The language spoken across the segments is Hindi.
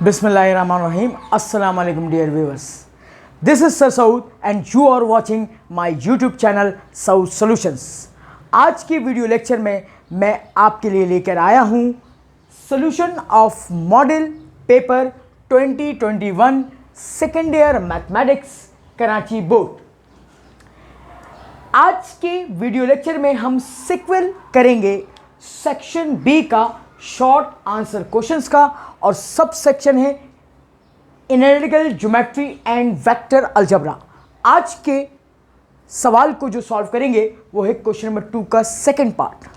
Bismillahirrahmanirrahim. Assalamu alaikum dear viewers. This is Sir Saud and you are watching my YouTube channel Saud Solutions. आज की वीडियो लेक्चर में मैं आपके लिए लेकर आया हूँ solution of model paper 2021 second year mathematics Karachi board. आज के वीडियो लेक्चर में हम सिक्वल करेंगे सेक्शन बी का शॉर्ट आंसर क्वेश्चंस का और सब सेक्शन है analytical geometry and vector algebra. आज के सवाल को जो सॉल्व करेंगे वो है क्वेश्चन नंबर 2 का सेकंड पार्ट।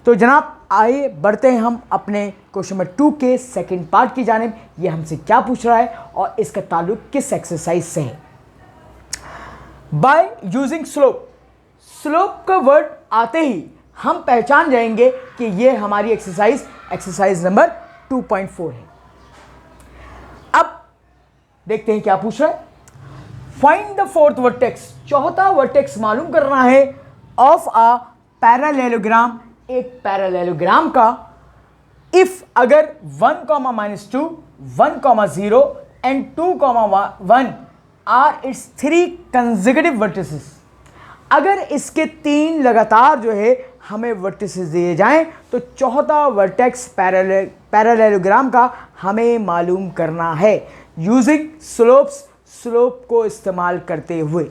तो जनाब आइए बढ़ते हैं हम अपने क्वेश्चन नंबर 2 के सेकंड पार्ट की जानिब। ये हमसे क्या पूछ रहा है और इसका ताल्लुक किस एक्सरसाइज से है। बाय यूजिंग स्लोप, स्लोप का वर्ड आते ही हम पहचान जाएंगे कि ये हमारी एक्सरसाइज नंबर 2.4 है। अब देखते हैं क्या पूछ रहा है। फाइंड द फोर्थ वर्टेक्स, चौथा वर्टेक्स मालूम करना है ऑफ अ पैरेललोग्राम, एक पैरेललोग्राम का। इफ अगर 1, -2, 1, 0 and 2, 1 are its 3 consecutive vertices, अगर इसके 3 लगातार जो है हमें वर्टिसेस दिए जाएं तो चौथा वर्टेक्स पैरेललोग्राम का हमें मालूम करना है यूजिंग स्लोप्स, स्लोप को इस्तेमाल करते हुए।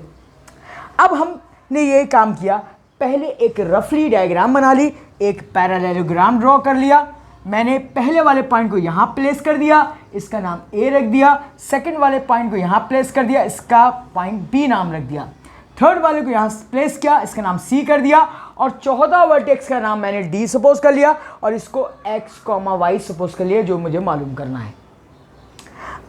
अब हमने ये काम किया, पहले एक रफली डायग्राम बना ली, एक पैरेललोग्राम ड्रॉ कर लिया। मैंने पहले वाले पॉइंट को यहाँ प्लेस कर दिया, इसका नाम ए रख दिया। सेकंड वाले पॉइंट को यहाँ प्लेस कर दिया, इसका पॉइंट बी नाम रख दिया। थर्ड वाले को यहाँ प्लेस किया, इसका नाम सी कर दिया। और चौथा वर्टेक्स का नाम मैंने डी सपोज कर लिया और इसको एक्स, वाई सपोज कर लिया, जो मुझे मालूम करना है।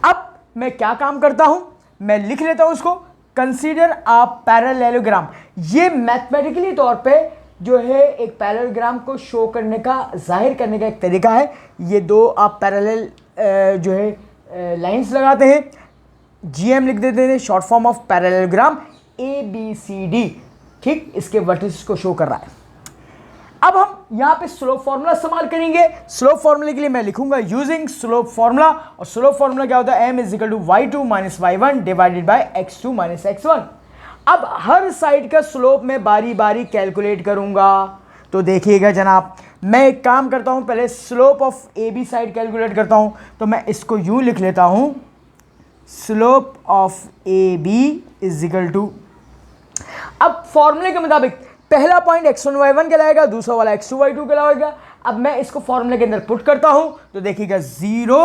अब मैं क्या काम करता हूं, मैं लिख लेता हूं उसको, कंसीडर अ पैरेललोग्राम। ये मैथमेटिकली तौर पे जो है एक पैरेललोग्राम को शो करने का, जाहिर करने का एक तरीका है। ये दो आप पैरेलल जो है लाइंस लगाते हैं, जीएम लिख देते हैं, short form of parallelogram, ABCD, ठीक, इसके वर्टिसेस को शो कर रहा है। अब हम यहाँ पे स्लोप फार्मूला इस्तेमाल करेंगे। स्लोप फार्मूले के लिए मैं लिखूंगा यूजिंग स्लोप फार्मूला, और स्लोप फार्मूला क्या होता है, m = y2 - y1 divided by x2 - x1। अब हर साइड का स्लोप मैं बारी बारी कैलकुलेट करूंगा। तो देखिएगा जनाब, मैं एक काम करता हूं, पहले slope of AB side calculate करता हूं। तो मैं इसको यूं लिख लेता हूं, स्लोप ऑफ AB = अब फॉर्मूले के मुताबिक पहला पॉइंट x1 y1 कहलाएगा, दूसरा वाला x2 y2 कहलाएगा। अब मैं इसको फॉर्मूले के अंदर पुट करता हूं तो देखिएगा 0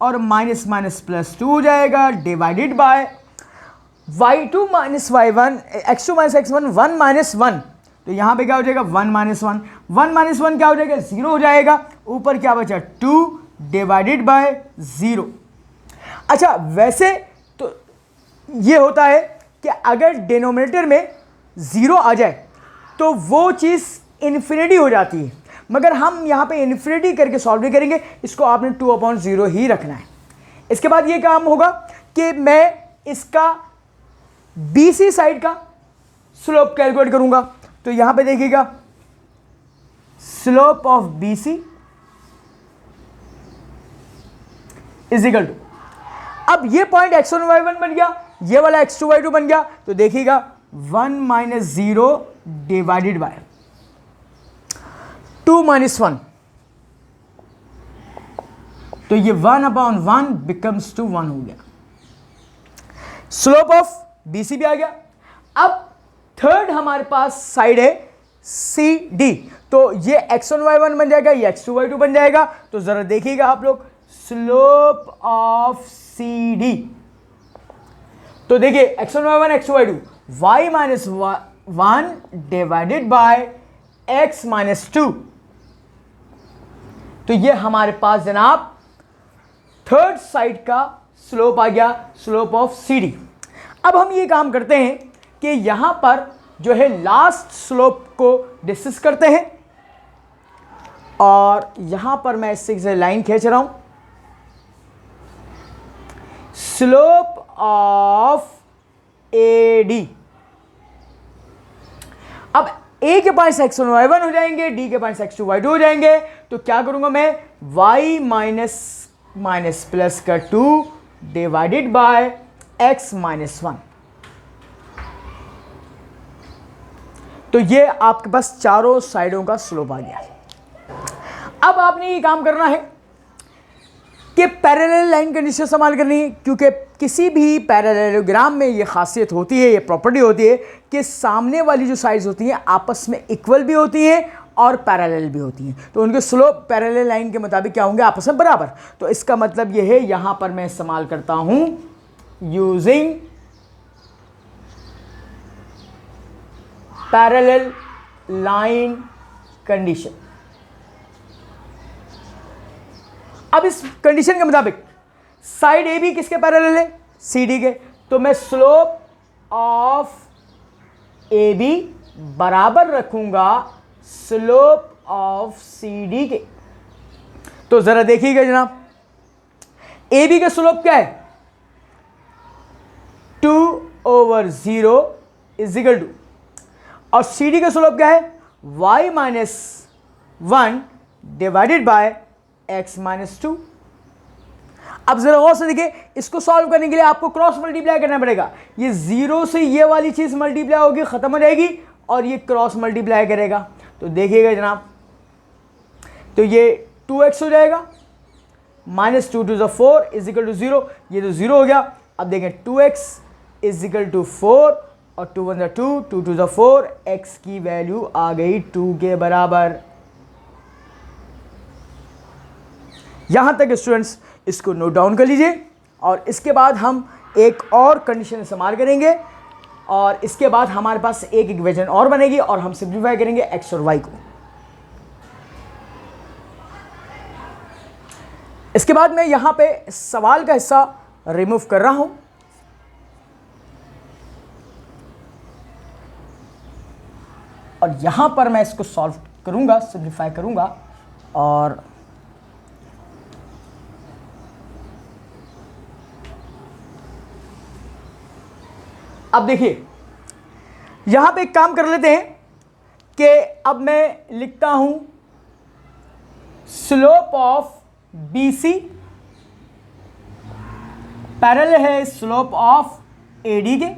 और माइनस +2 हो जाएगा divided by y2 - y1, x2 - x1, 1 - 1। तो यहां पे क्या हो जाएगा, 1 - 1, 1 - 1 क्या हो जाएगा, 0 हो जाएगा। ऊपर क्या बचा, 2 डिवाइडेड बाय 0। अच्छा, वैसे तो ये होता है कि अगर डिनोमिनेटर में 0 आ जाए तो वो चीज़ इन्फिनिटी हो जाती है, मगर हम यहाँ पे इन्फिनिटी करके सॉल्व नहीं करेंगे, इसको आपने 2/0 ही रखना है। इसके बाद ये काम होगा कि मैं इसका BC साइड का स्लोप कैलकुलेट करूंगा। तो यहाँ पे देखिएगा, स्लोप ऑफ BC = अब ये पॉइंट x1 y1 बन गया, ये वाला x2 y2 बन गया। तो देखिएगा 1 - 0 डिवाइडेड बाय 2 - 1, तो ये 1/1 बिकम्स टू 1 हो गया। स्लोप ऑफ BC भी आ गया। अब थर्ड हमारे पास साइड है CD, तो ये x1 y1 बन जाएगा, ये x2 y2 बन जाएगा। तो जरा देखिएगा आप लोग, स्लोप ऑफ CD, तो देखिए x1 y1 x2 y2, y - 1 divided by x - 2। तो ये हमारे पास जनाब थर्ड साइड का स्लोप आ गया, स्लोप ऑफ CD। अब हम ये काम करते हैं कि यहां पर जो है लास्ट स्लोप को डिस्कस करते हैं, और यहां पर मैं इससे लाइन खींच रहा हूं, स्लोप ऑफ AD। अब A के पॉइंट्स x1 y1 हो जाएंगे, D के पॉइंट्स x2 y2 हो जाएंगे। तो क्या करूंगा मैं, y - माइनस प्लस का 2 डिवाइडेड बाय x माइनस 1। तो ये आपके पास चारों साइडों का स्लोप आ गया। अब आपने ये काम करना है कि पैरेलल लाइन कंडीशन इस्तेमाल करनी है, क्योंकि किसी भी पैरेललोग्राम में ये खासियत होती है, ये प्रॉपर्टी होती है कि सामने वाली जो साइड्स होती हैं आपस में इक्वल भी होती हैं और पैरेलल भी होती हैं, तो उनके स्लोप पैरेलल लाइन के मुताबिक क्या होंगे, आपस में बराबर। तो इसका मतलब ये है, यहां पर मैं इस्तेमाल करता हूं यूजिंग पैरेलल लाइन कंडीशन। अब इस कंडीशन के मुताबिक साइड ए बी किसके पैरेलल है, सी डी के, तो मैं स्लोप ऑफ ए बी बराबर रखूंगा स्लोप ऑफ सी डी के। तो जरा देखिएगा जनाब, ए बी का स्लोप क्या है, 2/0 इज इक्वल टू, और सी डी का स्लोप क्या है, y minus 1 divided by x minus 2। अब जरा गौर से देखिए, इसको सॉल्व करने के लिए आपको क्रॉस मल्टीप्लाई करना पड़ेगा। ये 0 से ये वाली चीज मल्टीप्लाई होगी, खत्म हो जाएगी, और ये क्रॉस मल्टीप्लाई करेगा। तो देखिएगा जनाब, तो ये 2x हो जाएगा, minus 2 to 4 is equal to 0, ये तो 0 हो गया। अब देखें 2x इज इक्वल टू 4 और 2 1 2, 2 2 4, x की वैल्यू आ गई 2 के बराबर। यहां तक स्टूडेंट्स इसको नोट डाउन कर लीजिए, और इसके बाद हम एक और कंडीशन इस्तेमाल करेंगे, और इसके बाद हमारे पास एक इक्वेशन और बनेगी और हम सिंप्लीफाई करेंगे x और y को। इसके बाद मैं यहां पे सवाल का हिस्सा रिमूव कर रहा हूं, और यहां पर मैं इसको सॉल्व करूंगा, सिंप्लीफाई करूंगा। और अब देखिए, यहां पे एक काम कर लेते हैं कि अब मैं लिखता हूं स्लोप ऑफ BC पैरेलल है स्लोप ऑफ AD के,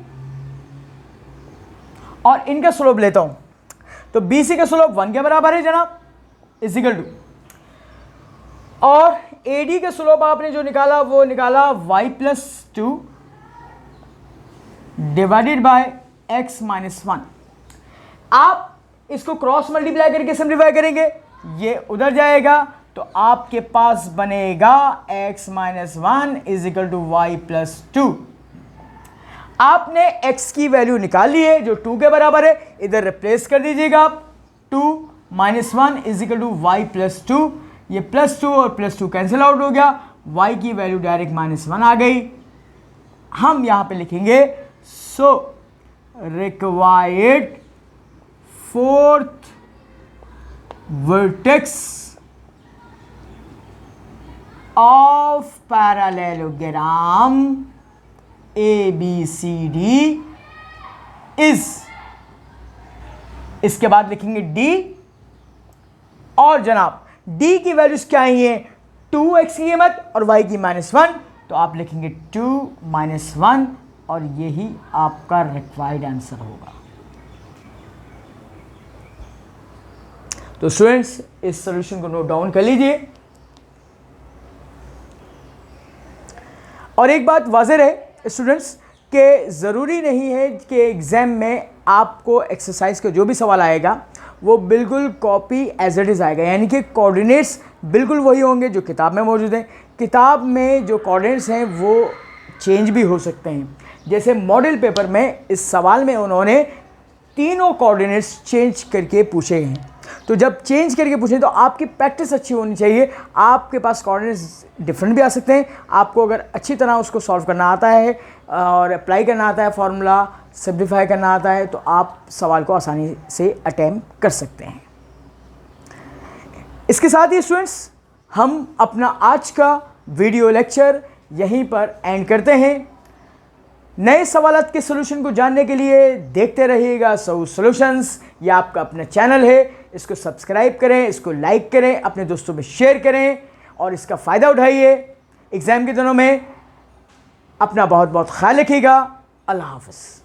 और इनका स्लोप लेता हूं। तो BC का स्लोप 1 के बराबर है जनाब, इज इक्वल टू, और AD का स्लोप आपने जो निकाला वो निकाला y plus 2 divided by x minus 1। आप इसको क्रॉस मल्टीप्लाई करके सिंप्लीफाई करेंगे, ये उधर जाएगा, तो आपके पास बनेगा x minus 1 is equal to y plus 2। आपने x की वैल्यू निकाल ली है जो 2 के बराबर है, इधर रिप्लेस कर दीजिएगा आप, 2 minus 1 is equal to y plus 2, ये प्लस 2 और प्लस 2 कैंसिल आउट हो गया, y की वैल्यू डायरेक्ट माइनस 1 आ गई। हम यहां पे लिखेंगे so required fourth vertex of parallelogram ABCD is, इसके बाद लिखेंगे D, और जनाब D की वैल्यूज क्या है, 2x की कीमत और y की -1, तो आप लिखेंगे 2 - 1, और यही आपका रिक्वायर्ड आंसर होगा। तो स्टूडेंट्स इस सॉल्यूशन को नोट डाउन कर लीजिए, और एक बात वाज़ेह है स्टूडेंट्स कि ज़रूरी नहीं है कि एग्ज़ाम में आपको एक्सरसाइज का जो भी सवाल आएगा वो बिल्कुल कॉपी एज इट इज़ आएगा, यानी कि कोऑर्डिनेट्स बिल्कुल वही होंगे जो किताब में मौजूद हैं। किताब में जो कोऑर्डिनेट्स हैं वो चेंज भी हो सकते हैं। जैसे मॉडल पेपर में इस सवाल में उन्होंने तीनों कोऑर्डिनेट्स चेंज करके पूछे हैं, तो जब चेंज करके पूछें तो आपकी प्रैक्टिस अच्छी होनी चाहिए। आपके पास कोऑर्डिनेट्स डिफरेंट भी आ सकते हैं, आपको अगर अच्छी तरह उसको सॉल्व करना आता है और अप्लाई करना आता है, फार्मूला सिंप्लीफाई करना आता है, तो आप सवाल को आसानी से अटैम्प्ट कर सकते हैं। इसके साथ ही स्टूडेंट्स हम अपना आज का वीडियो लेक्चर यहीं पर एंड करते हैं। नए सवालात के सॉल्यूशन को जानने के लिए देखते रहिएगा सऊ सॉल्यूशंस। ये आपका अपना चैनल है, इसको सब्सक्राइब करें, इसको लाइक करें, अपने दोस्तों में शेयर करें और इसका फ़ायदा उठाइए। एग्ज़ाम के दिनों में अपना बहुत बहुत ख्याल रखिएगा। अल्लाह हाफ़िज़।